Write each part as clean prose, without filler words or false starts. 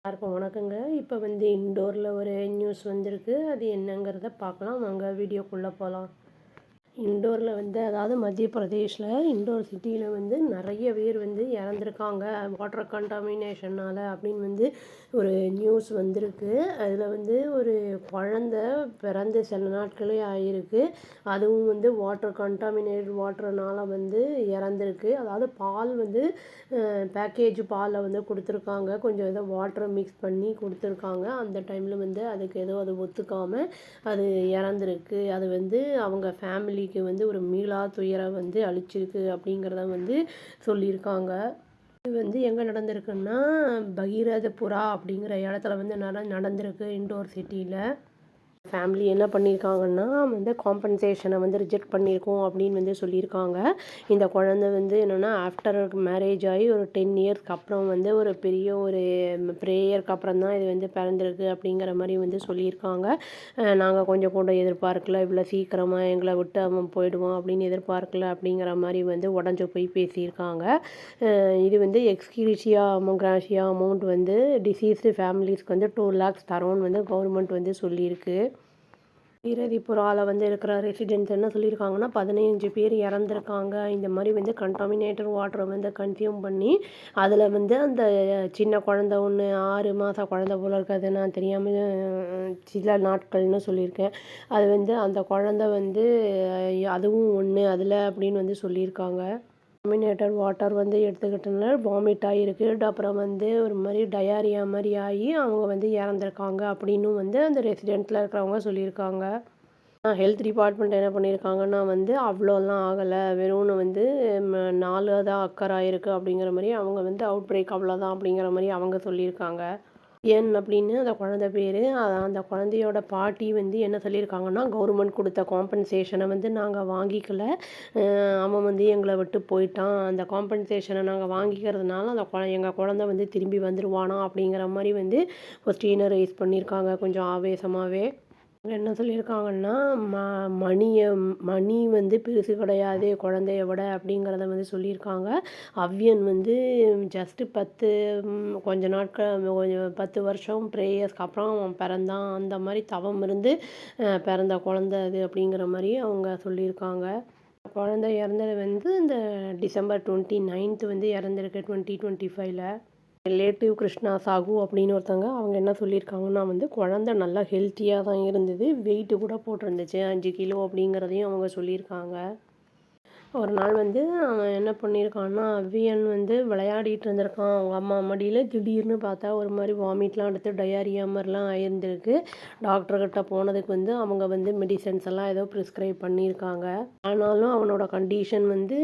எல்லாருக்கும் வணக்கங்க. இப்போ வந்து இண்டோரில் ஒரு நியூஸ் வந்திருக்கு. அது என்னங்கிறத பார்க்கலாம் வாங்க, வீடியோக்குள்ளே போகலாம். இண்டோரில் வந்து அதாவது மத்திய பிரதேஷில் இண்டோர் சிட்டியில் வந்து நிறைய பேர் வந்து இறந்துருக்காங்க வாட்டர் கண்டாமினேஷனால் அப்படின்னு வந்து ஒரு நியூஸ் வந்திருக்கு. அதில் வந்து ஒரு குழந்த பிறந்து சில நாட்களே ஆகிருக்கு. அதுவும் வந்து வாட்டர் கண்டாமினேட் வாட்டர்னால் வந்து இறந்துருக்கு. அதாவது பால் வந்து பேக்கேஜ் பாலை வந்து கொடுத்துருக்காங்க. கொஞ்சம் ஏதோ வாட்டரை மிக்ஸ் பண்ணி கொடுத்துருக்காங்க. அந்த டைமில் வந்து அதுக்கு ஏதோ அது ஒத்துக்காமல் அது இறந்துருக்கு. அது வந்து அவங்க ஃபேமிலிக்கு வந்து ஒரு மீளா துயரை வந்து அளிச்சிருக்கு அப்படிங்கிறத வந்து சொல்லியிருக்காங்க. இது வந்து எங்கே நடந்திருக்குன்னா பகீரதபுரா அப்படிங்கிற இடத்துல வந்து நடந்திருக்கு இண்டோர் சிட்டியில். ஃபேமிலி என்ன பண்ணியிருக்காங்கன்னா வந்து காம்பன்சேஷனை வந்து ரிஜெக்ட் பண்ணியிருக்கோம் அப்படின்னு வந்து சொல்லியிருக்காங்க. இந்த குழந்தை வந்து என்னென்னா ஆஃப்டர் மேரேஜ் ஆகி ஒரு 10 இயர்ஸ்க்கு அப்புறம் வந்து ஒரு பெரிய ஒரு ப்ரேயருக்கு அப்புறம் தான் இது வந்து பிறந்திருக்கு அப்படிங்கிற மாதிரி வந்து சொல்லியிருக்காங்க. நாங்கள் கொஞ்சம் கூட எதிர்பார்க்கல, இவ்வளோ சீக்கிரமாக எங்களை விட்டு அவன் போயிடுவான் அப்படின்னு எதிர்பார்க்கல அப்படிங்கிற மாதிரி வந்து உடஞ்சி போய் பேசியிருக்காங்க. இது வந்து எக்ஸ்கிரீஷியா கிராஷியா அமௌண்ட் வந்து டிசீஸ்டு ஃபேமிலிஸ்க்கு வந்து 2 lakhs தரோன்னு வந்து கவர்மெண்ட் வந்து சொல்லியிருக்கு. பகீரதபுராவில் வந்து இருக்கிற ரெசிடென்ட்ஸ் என்ன சொல்லியிருக்காங்கன்னா 15 பேர் இறந்துருக்காங்க. இந்த மாதிரி வந்து கண்டாமினேட்டட் வாட்டரை வந்து கன்சியூம் பண்ணி அதில் வந்து அந்த சின்ன குழந்த ஒன்று 6 மாத குழந்த போல் இருக்காது, நான் தெரியாமல் சில நாட்கள்னு சொல்லியிருக்கேன். அது வந்து அந்த குழந்த வந்து அதுவும் ஒன்று அதில் அப்படின்னு வந்து சொல்லியிருக்காங்க. கண்டாமினேட்டட் வாட்டர் வந்து எடுத்துக்கிட்டனால வாமிட் ஆகிருக்கு. அப்புறம் வந்து ஒரு மாதிரி டயாரியா மாதிரி ஆகி அவங்க வந்து இறந்துருக்காங்க அப்படின்னும் வந்து அந்த ரெசிடெண்ட்டில் இருக்கிறவங்க சொல்லியிருக்காங்க. ஹெல்த் டிபார்ட்மெண்ட் என்ன பண்ணியிருக்காங்கன்னா வந்து அவ்வளோலாம் ஆகலை, வெறும்னு வந்து 4 தான் அக்கர் ஆகிருக்கு அப்படிங்கிற மாதிரி அவங்க வந்து அவுட் பிரேக் அவ்வளோதான் அப்படிங்கிற மாதிரி அவங்க சொல்லியிருக்காங்க. ஏன் அப்படின்னு அந்த குழந்தை பேர். அந்த குழந்தையோட பாட்டி வந்து என்ன சொல்லியிருக்காங்கன்னா கவர்மெண்ட் கொடுத்த காம்பன்சேஷனை வந்து நாங்கள் வாங்கிக்கல, அவன் வந்து எங்களை விட்டு போயிட்டான், அந்த காம்பன்சேஷனை நாங்கள் வாங்கிக்கிறதுனால அந்த எங்கள் குழந்தை வந்து திரும்பி வந்துடுவானா அப்படிங்கிற மாதிரி வந்து கொஸ்டினை ரைஸ் பண்ணியிருக்காங்க கொஞ்சம் ஆவேசமாகவே. என்ன சொல்லியிருக்காங்கன்னா மணி வந்து பெருசு கிடையாது குழந்தைய விட அப்படிங்கிறத வந்து சொல்லியிருக்காங்க. அவ்வியன் வந்து ஜஸ்ட்டு 10 கொஞ்ச நாட்கள் கொஞ்சம் 10 வருஷம் ப்ரேயர்ஸ்க்கு அப்புறம் அவன் பிறந்தான், அந்த மாதிரி தவம் இருந்து பிறந்த குழந்த அது அப்படிங்கிற மாதிரி அவங்க சொல்லியிருக்காங்க. குழந்தை இறந்தது வந்து இந்த டிசம்பர் 29th வந்து இறந்துருக்கு 2025. ரிலேட்டிவ் கிருஷ்ணா சாகு அப்படின்னு ஒருத்தவங்க அவங்க என்ன சொல்லியிருக்காங்கன்னா வந்து குழந்தை நல்லா ஹெல்த்தியாக தான் இருந்தது, வெயிட்டு கூட போட்டிருந்துச்சு 5 கிலோ அப்படிங்கிறதையும் அவங்க சொல்லியிருக்காங்க. ஒரு நாள் வந்து அவன் என்ன பண்ணியிருக்கான்னா அவ்வியன் வந்து விளையாடிட்டு இருந்திருக்கான் அவங்க அம்மா மடியில். திடீர்னு பார்த்தா ஒரு மாதிரி வாமிட்லாம் எடுத்து டயாரியா மாதிரிலாம் ஆயிருந்திருக்கு. டாக்டர்கிட்ட போனதுக்கு வந்து அவங்க வந்து மெடிசன்ஸ் எல்லாம் ஏதோ ப்ரிஸ்கிரைப் பண்ணியிருக்காங்க. ஆனாலும் அவனோட கண்டிஷன் வந்து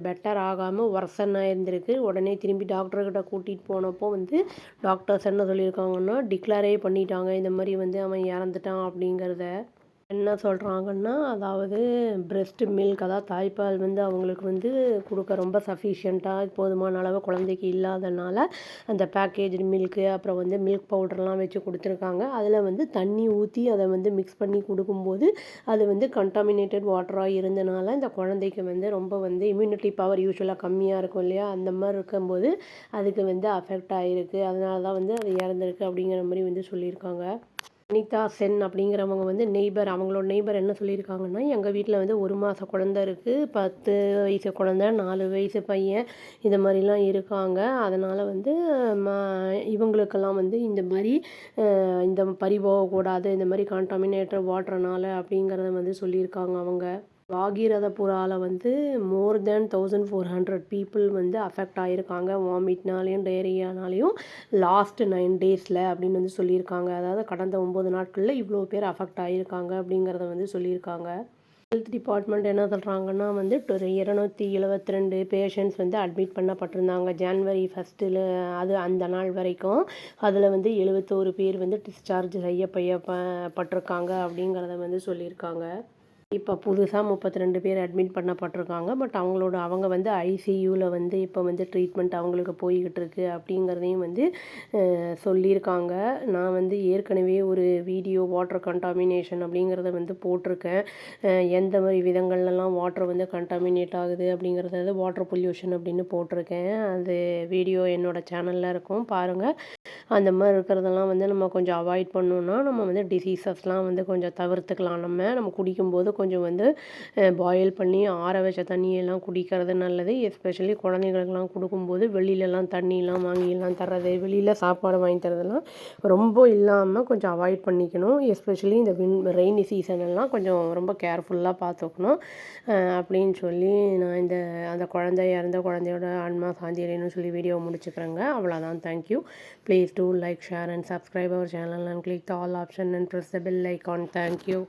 பெட்டர் ஆகாமல் ஒர்சன் ஆயிருந்திருக்கு. உடனே திரும்பி டாக்டர்கிட்ட கூட்டிகிட்டு போனப்போ வந்து டாக்டர்ஸ் என்ன சொல்லியிருக்காங்கன்னா டிக்ளரே பண்ணிட்டாங்க இந்த மாதிரி வந்து அவன் இறந்துட்டான் அப்படிங்கிறத. என்ன சொல்கிறாங்கன்னா அதாவது பிரெஸ்ட் மில்க் அதாவது தாய்ப்பால் வந்து அவங்களுக்கு வந்து கொடுக்க ரொம்ப சஃபிஷியண்ட்டாக போதுமான அளவு குழந்தைக்கு இல்லாதனால அந்த பேக்கேஜ்டு மில்க்கு அப்புறம் வந்து மில்க் பவுடர்லாம் வச்சு கொடுத்துருக்காங்க. அதில் வந்து தண்ணி ஊற்றி அதை வந்து மிக்ஸ் பண்ணி கொடுக்கும்போது அது வந்து கண்டாமினேட்டட் வாட்டராக இருந்தனால இந்த குழந்தைக்கு வந்து ரொம்ப வந்து இம்யூனிட்டி பவர் யூஸ்வலாக கம்மியாக இருக்கும் இல்லையா, அந்த மாதிரி இருக்கும்போது அதுக்கு வந்து அஃபெக்ட் ஆகிருக்கு. அதனால தான் வந்து அது இறந்துருக்கு அப்படிங்கிற மாதிரி வந்து சொல்லியிருக்காங்க. அனிதா சென் அப்படிங்கிறவங்க வந்து அவங்களோட நெய்பர் என்ன சொல்லியிருக்காங்கன்னா எங்கள் வீட்டில் வந்து 1 மாத குழந்த இருக்குது, 10 வயசு குழந்த, 4 வயசு பையன், இந்த மாதிரிலாம் இருக்காங்க. அதனால் வந்து இவங்களுக்கெல்லாம் வந்து இந்த மாதிரி இந்த பறி போகக்கூடாது இந்த மாதிரி கான்டாமினேட்டட் வாட்டர்னால அப்படிங்கிறத வந்து சொல்லியிருக்காங்க அவங்க. பாகீரதபுராவில் வந்து மோர் தேன் 1400 பீப்புள் வந்து அஃபெக்ட் ஆகியிருக்காங்க வாமிட்னாலையும் டயரியானாலையும் லாஸ்ட் 9 daysல அப்படின்னு வந்து சொல்லியிருக்காங்க. அதாவது கடந்த 9 நாட்களில் இவ்வளோ பேர் அஃபெக்ட் ஆகியிருக்காங்க அப்படிங்கிறத வந்து சொல்லியிருக்காங்க. ஹெல்த் டிபார்ட்மெண்ட் என்ன சொல்கிறாங்கன்னா வந்து 272 பேஷண்ட்ஸ் வந்து அட்மிட் பண்ணப்பட்டிருந்தாங்க ஜனவரி 1 அது அந்த நாள் வரைக்கும். அதில் வந்து 71 பேர் வந்து டிஸ்சார்ஜ் செய்யப்பட்டிருக்காங்க அப்படிங்கிறத வந்து சொல்லியிருக்காங்க. இப்போ புதுசாக 32 பேர் அட்மிட் பண்ணப்பட்டிருக்காங்க. பட் அவங்க வந்து ஐசியூவில் வந்து இப்போ வந்து ட்ரீட்மெண்ட் அவங்களுக்கு போய்கிட்டு இருக்கு அப்படிங்கிறதையும் வந்து சொல்லியிருக்காங்க. நான் வந்து ஏற்கனவே ஒரு வீடியோ வாட்டர் கண்டாமினேஷன் அப்படிங்கிறத வந்து போட்டிருக்கேன். எந்த மாதிரி விதங்கள்லாம் வாட்டர் வந்து கண்டாமினேட் ஆகுது அப்படிங்கிறத வாட்டர் பொல்யூஷன் அப்படின்னு போட்டிருக்கேன். அது வீடியோ என்னோடய சேனலில் இருக்கும், பாருங்கள். அந்த மாதிரி இருக்கிறதெல்லாம் வந்து நம்ம கொஞ்சம் அவாய்ட் பண்ணோன்னா நம்ம வந்து டிசீசஸ்லாம் வந்து கொஞ்சம் தவிர்த்துக்கலாம். நம்ம குடிக்கும்போது கொஞ்சம் வந்து பாயில் பண்ணி ஆற வச்ச தண்ணியெல்லாம் குடிக்கிறது நல்லது. எஸ்பெஷலி குழந்தைங்களுக்கெல்லாம் கொடுக்கும்போது வெளியிலலாம் தண்ணியெலாம் வாங்கிலாம் தர்றது, வெளியில் சாப்பாடு வாங்கி தரதெல்லாம் ரொம்ப இல்லாமல் கொஞ்சம் அவாய்ட் பண்ணிக்கணும். எஸ்பெஷலி இந்த ரெய்னி சீசனெல்லாம் கொஞ்சம் ரொம்ப கேர்ஃபுல்லாக பார்த்துக்கணும் அப்படின்னு சொல்லி நான் அந்த இறந்த குழந்தையோட ஆன்மா சாந்தியடைன்னு சொல்லி வீடியோ முடிச்சுக்கிறேங்க. அவ்வளோதான். Thank you. Please do like, share and subscribe our channel and click the all option and press the bell icon. Thank you.